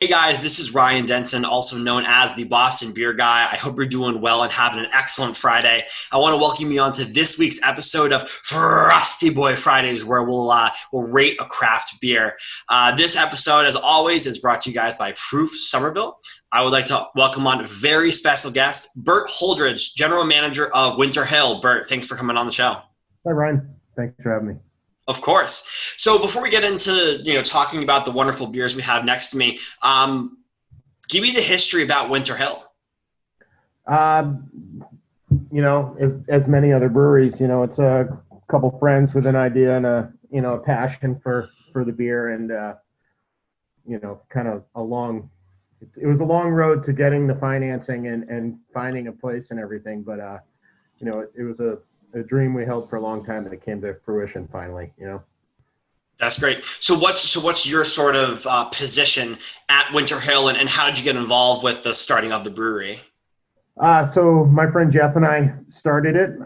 Hey guys, this is Ryan Denson, also known as the Boston Beer Guy. I hope you're doing well and having an excellent Friday. I want to welcome you on to this week's episode of Frosty Boi Fridays, where we'll rate a craft beer. This episode, as always, is brought to you guys by Proof Somerville. I would like to welcome on a very special guest, Bert Holdredge, General Manager of Winter Hill. Bert, thanks for coming on the show. Hi, Ryan. Thanks for having me. Of course. So before we get into talking about the wonderful beers we have next to me, give me the history about Winter Hill. As many other breweries, it's a couple friends with an idea and a passion for the beer, and kind of it was a long road to getting the financing and finding a place and everything, but it was a dream we held for a long time, and it came to fruition finally. That's great. So what's your sort of position at Winter Hill, and how did you get involved with the starting of the brewery? So my friend Jeff and I started it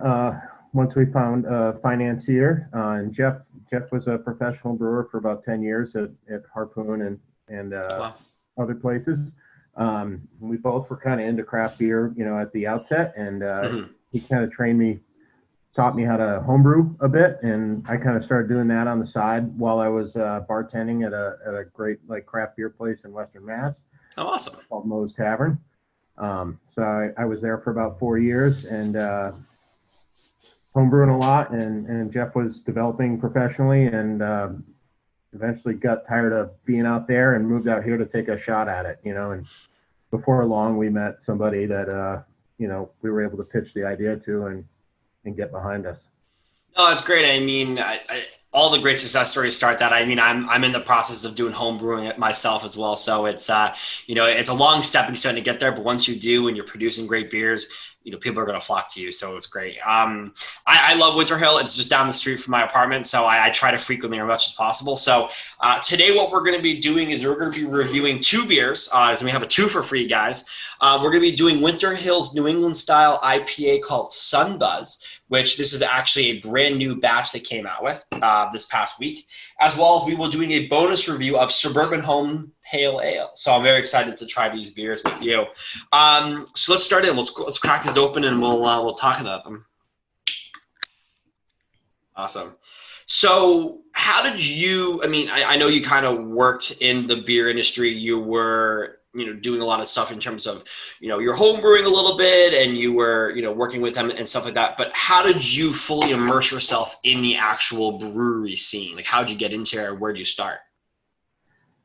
once we found a financier, and Jeff was a professional brewer for about 10 years at Harpoon and Wow. other places. We both were kind of into craft beer, at the outset, and he kind of taught me how to homebrew a bit, and I kind of started doing that on the side while I was bartending at a great craft beer place in Western Mass. Oh, awesome. Called Moe's Tavern. So I was there for about 4 years and homebrewing a lot, and Jeff was developing professionally, and eventually got tired of being out there and moved out here to take a shot at it, and before long we met somebody that we were able to pitch the idea to and get behind us. No, that's great. I mean, all the great success stories start that. I mean, I'm in the process of doing home brewing it myself as well. So it's it's a long stepping stone to get there, but once you do and you're producing great beers, people are going to flock to you. So it's great. I love Winter Hill. It's just down the street from my apartment, so I try to frequently as much as possible. So today what we're going to be doing is we're going to be reviewing two beers. So we have a two for free, guys. We're going to be doing Winter Hill's New England style IPA called Sun Buzz, which this is actually a brand new batch they came out with this past week, as well as we will be doing a bonus review of Suburban Home Pale Ale. So I'm very excited to try these beers with you. So let's start in. Let's crack these open and we'll talk about them. Awesome. So how did you? I mean, I know you kind of worked in the beer industry. You were doing a lot of stuff in terms of, you're home brewing a little bit, and you were, working with them and stuff like that. But how did you fully immerse yourself in the actual brewery scene? Like, how did you get into it? Where'd you start?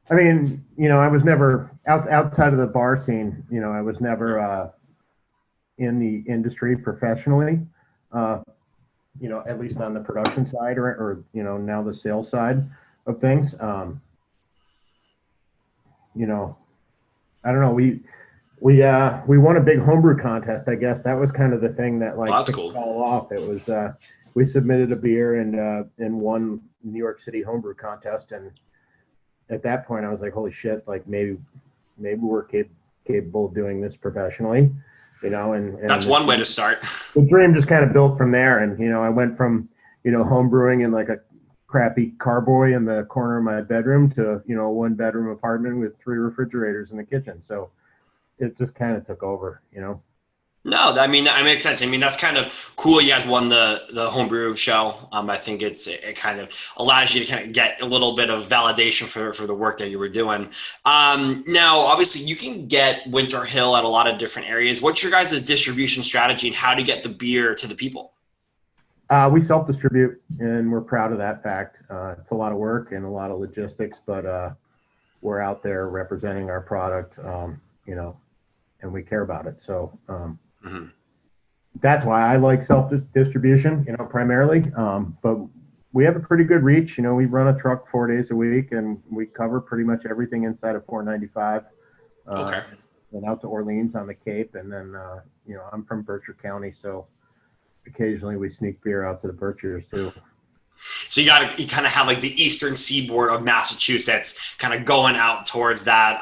I mean, I was never outside of the bar scene. I was never in the industry professionally, at least on the production side or now the sales side of things. I don't know. We won a big homebrew contest. I guess that was kind of the thing that that's kicked cool. it all off. It was we submitted a beer and won New York City homebrew contest, and at that point I was like, holy shit! Like maybe we're capable of doing this professionally, And that's one way to start. The dream just kind of built from there, and I went from home brewing in like a crappy carboy in the corner of my bedroom to a 1-bedroom apartment with 3 refrigerators in the kitchen. So it just kind of took over. No, I mean, that makes sense. I mean, that's kind of cool. You guys won the homebrew show. I think it kind of allows you to kind of get a little bit of validation for the work that you were doing. Now, obviously, you can get Winter Hill at a lot of different areas. What's your guys' distribution strategy, and how to get the beer to the people? We self-distribute, and we're proud of that fact. It's a lot of work and a lot of logistics, but we're out there representing our product, and we care about it. So that's why I like self-distribution, primarily. But we have a pretty good reach. We run a truck 4 days a week, and we cover pretty much everything inside of 495. Okay. And out to Orleans on the Cape, and then I'm from Berkshire County, so occasionally we sneak beer out to the Berkshires too. So you kind of have like the eastern seaboard of Massachusetts, kind of going out towards that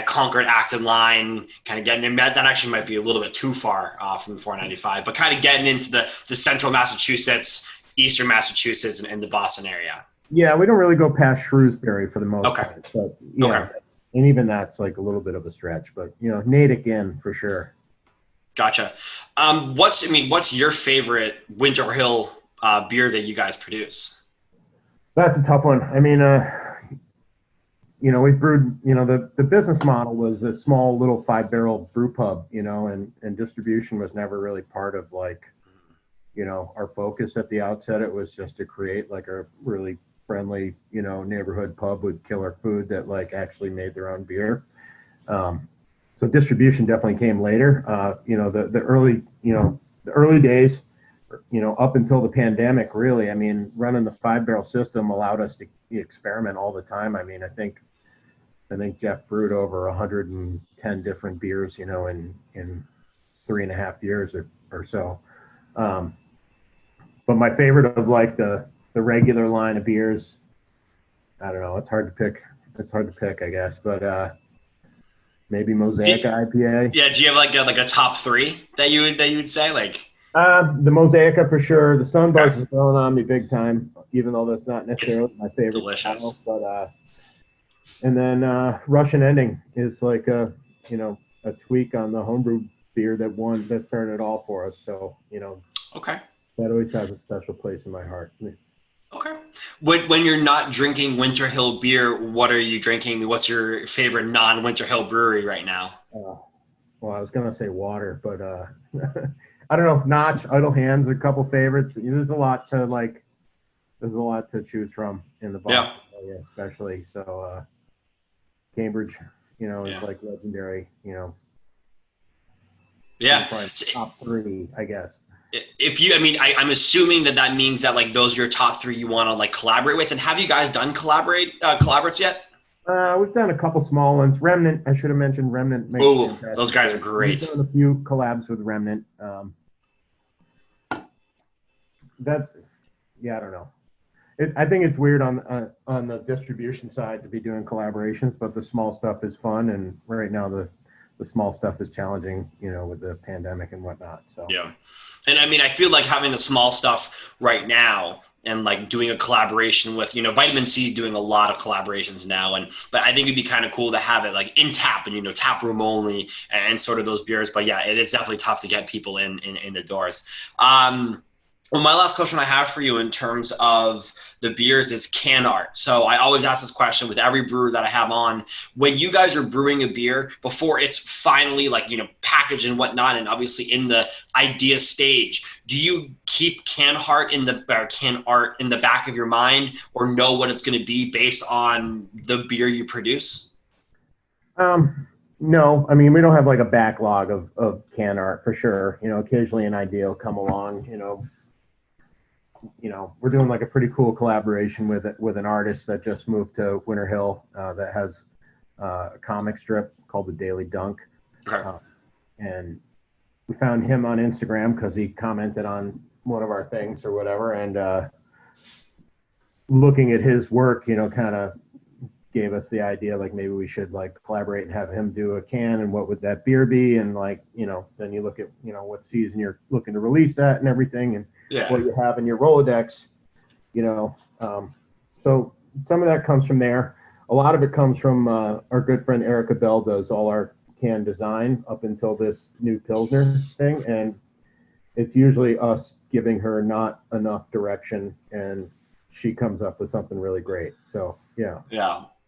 Concord Acton line, kind of getting in. That actually might be a little bit too far from the 495, but kind of getting into the central Massachusetts, eastern Massachusetts, and the Boston area. Yeah, we don't really go past Shrewsbury for the most part. But yeah, okay. And even that's like a little bit of a stretch, but you know, Natick in for sure. Gotcha. What's your favorite Winter Hill beer that you guys produce? That's a tough one. I mean, you know, we've brewed, you know, the business model was a small little 5-barrel brew pub, you know, and distribution was never really part of like, you know, our focus at the outset. It was just to create like a really friendly, you know, neighborhood pub with killer food that like actually made their own beer. So distribution definitely came later. You know, the early, you know, the early days, you know, up until the pandemic, really, I mean, running the 5-barrel system allowed us to experiment all the time. I mean, I think Jeff brewed over 110 different beers, you know, in 3.5 years or so. But my favorite of like the regular line of beers, I don't know, it's hard to pick. It's hard to pick, I guess, but maybe Mosaic IPA. Yeah, do you have like a top three that you would say like? The Mosaica for sure. The Sunburst is growing on me big time, even though that's not necessarily my favorite style. But and then Russian Ending is like a, you know, a tweak on the homebrew beer that started it all for us. So, you know, okay, that always has a special place in my heart. Okay. When you're not drinking Winter Hill beer, what are you drinking? What's your favorite non-Winter Hill brewery right now? Well, I was gonna say water, but I don't know. Notch, Idle Hands, a couple favorites. There's a lot to choose from in the Boston area, especially. So Cambridge, you know, is like legendary. You know. Yeah. Top three, I guess. If you, I mean, I'm assuming that means that like those are your top three you want to like collaborate with. And have you guys done collaborates yet? We've done a couple small ones. Remnant, I should have mentioned Remnant. Oh, those guys are great. We've done a few collabs with Remnant. I don't know. I think it's weird on the distribution side to be doing collaborations, but the small stuff is fun. And right now the small stuff is challenging, you know, with the pandemic and whatnot. So yeah. And I mean, I feel like having the small stuff right now and like doing a collaboration with, you know, Vitamin C doing a lot of collaborations now. But I think it'd be kind of cool to have it like in tap and, you know, tap room only and sort of those beers. But yeah, it is definitely tough to get people in the doors. Well, my last question I have for you in terms of the beers is can art. So I always ask this question with every brewer that I have on. When you guys are brewing a beer, before it's finally like, you know, packaged and whatnot, and obviously in the idea stage, do you keep can art in the back of your mind, or know what it's going to be based on the beer you produce? No, I mean, we don't have like a backlog of can art for sure. You know, occasionally an idea will come along, you know, we're doing like a pretty cool collaboration with an artist that just moved to Winter Hill that has a comic strip called The Daily Dunk. And we found him on Instagram because he commented on one of our things or whatever. And looking at his work, you know, kind of gave us the idea like maybe we should like collaborate and have him do a can, and what would that beer be, and like, you know, then you look at, you know, what season you're looking to release that and everything, and what you have in your Rolodex, you know. So some of that comes from there. A lot of it comes from our good friend Erica Bell does all our can design up until this new Pilsner thing, and it's usually us giving her not enough direction and she comes up with something really great. So yeah.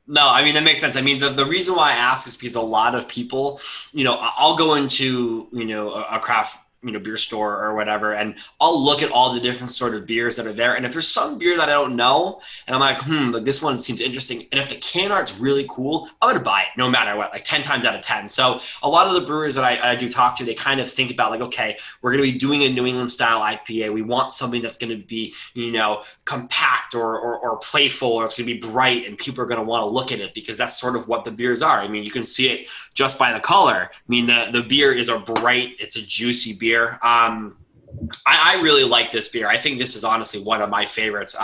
No, I mean, that makes sense. I mean, the reason why I ask is because a lot of people, you know, I'll go into, you know, a craft, you know, beer store or whatever, and I'll look at all the different sort of beers that are there. And if there's some beer that I don't know, and I'm like, like this one seems interesting, and if the can art's really cool, I'm going to buy it no matter what, like 10 times out of 10. So a lot of the brewers that I do talk to, they kind of think about like, okay, we're going to be doing a New England style IPA. We want something that's going to be, you know, compact or playful, or it's going to be bright, and people are going to want to look at it because that's sort of what the beers are. I mean, you can see it just by the color. I mean, the beer is a bright, it's a juicy beer. I really like this beer. I think this is honestly one of my favorites.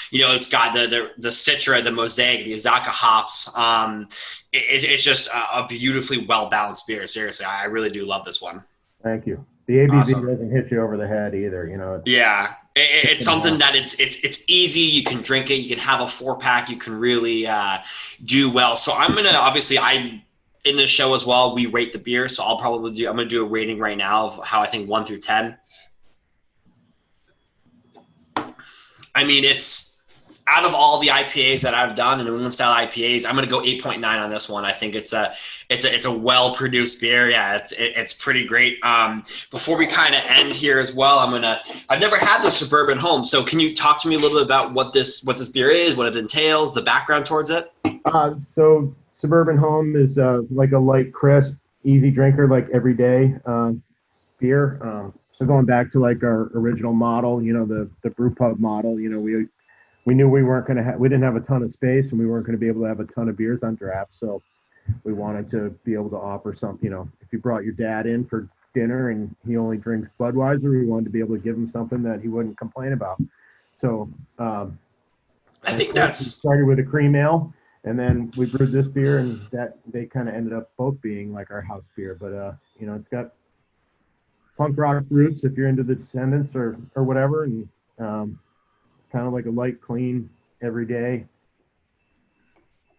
You know, it's got the Citra, the Mosaic, the Azacca hops. It's just a beautifully well-balanced beer. Seriously, I really do love this one. Thank you. The ABV doesn't hit you over the head either, you know. Yeah. It's something that it's easy. You can drink it. You can have a 4-pack. You can really do well. So I'm gonna obviously in this show as well. We rate the beer, so I'm gonna do a rating right now of how I think 1 through 10. I mean, it's out of all the IPAs that I've done, and New England style IPAs, I'm gonna go 8.9 on this one. I think it's a well produced beer. Yeah, it's pretty great. Before we kind of end here as well, I've never had the Suburban Home, so can you talk to me a little bit about what this beer is, what it entails, the background towards it? So Suburban Home is like a light, crisp, easy drinker, like everyday beer. So going back to like our original model, the brew pub model, we knew we didn't have a ton of space, and we weren't going to be able to have a ton of beers on draft. So we wanted to be able to offer something, if you brought your dad in for dinner and he only drinks Budweiser, we wanted to be able to give him something that he wouldn't complain about. So I think we started with a cream ale, and then we brewed this beer, and that they kind of ended up both being like our house beer. But it's got punk rock roots if you're into the Descendants or whatever, and kind of like a light, clean, everyday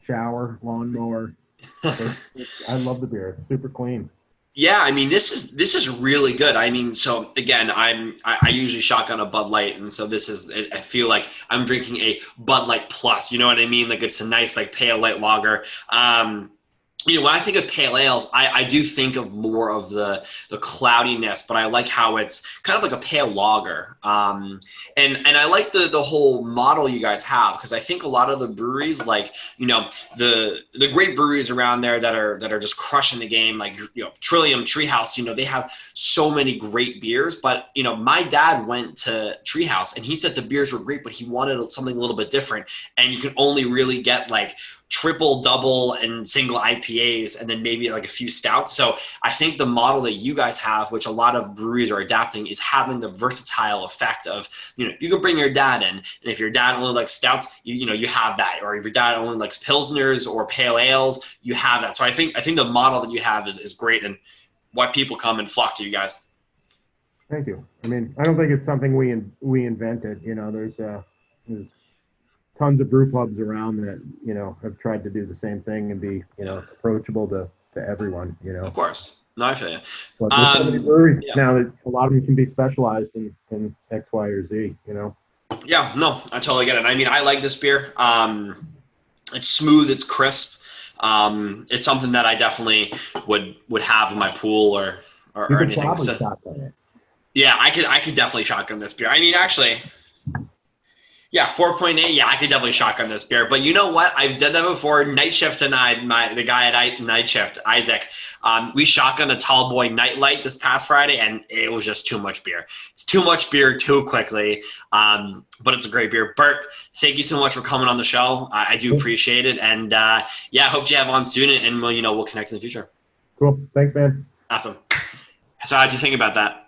shower, lawnmower. I love the beer. It's super clean. Yeah, I mean, this is really good. I mean, so again, I usually shotgun a Bud Light, and so I feel like I'm drinking a Bud Light Plus. You know what I mean? Like, it's a nice like pale light lager. When I think of pale ales, I do think of more of the cloudiness, but I like how it's kind of like a pale lager. And I like the whole model you guys have, because I think a lot of the breweries, like, the great breweries around there that are just crushing the game, like, Trillium, Treehouse, they have so many great beers. But, my dad went to Treehouse, and he said the beers were great, but he wanted something a little bit different. And you can only really get like triple, double, and single IPAs, and then maybe like a few stouts. So I think the model that you guys have, which a lot of breweries are adapting, is having the versatile effect of, you can bring your dad in, and if your dad only likes stouts, you have that. Or if your dad only likes pilsners or pale ales, you have that. So I think the model that you have is great, and why people come and flock to you guys. Thank you. I mean, I don't think it's something we invented. There's tons of brew pubs around that, have tried to do the same thing and be, approachable to everyone, Of course. No, I feel you. But there's so many breweries now that a lot of them can be specialized in X, Y, or Z, Yeah, no, I totally get it. I mean, I like this beer. It's smooth, it's crisp. It's something that I definitely would have in my pool or anything. So, yeah, I could definitely shotgun this beer. I mean, actually, yeah, 4.8. Yeah, I could definitely shotgun this beer. But you know what? I've done that before. Night Shift and the guy at Night Shift, Isaac, we shotgunned a Tall Boy Nightlight this past Friday, and it was just too much beer. It's too much beer too quickly, but it's a great beer. Bert, thank you so much for coming on the show. I do appreciate it, and I hope you have on soon, and we'll connect in the future. Cool. Thanks, man. Awesome. So how'd you think about that?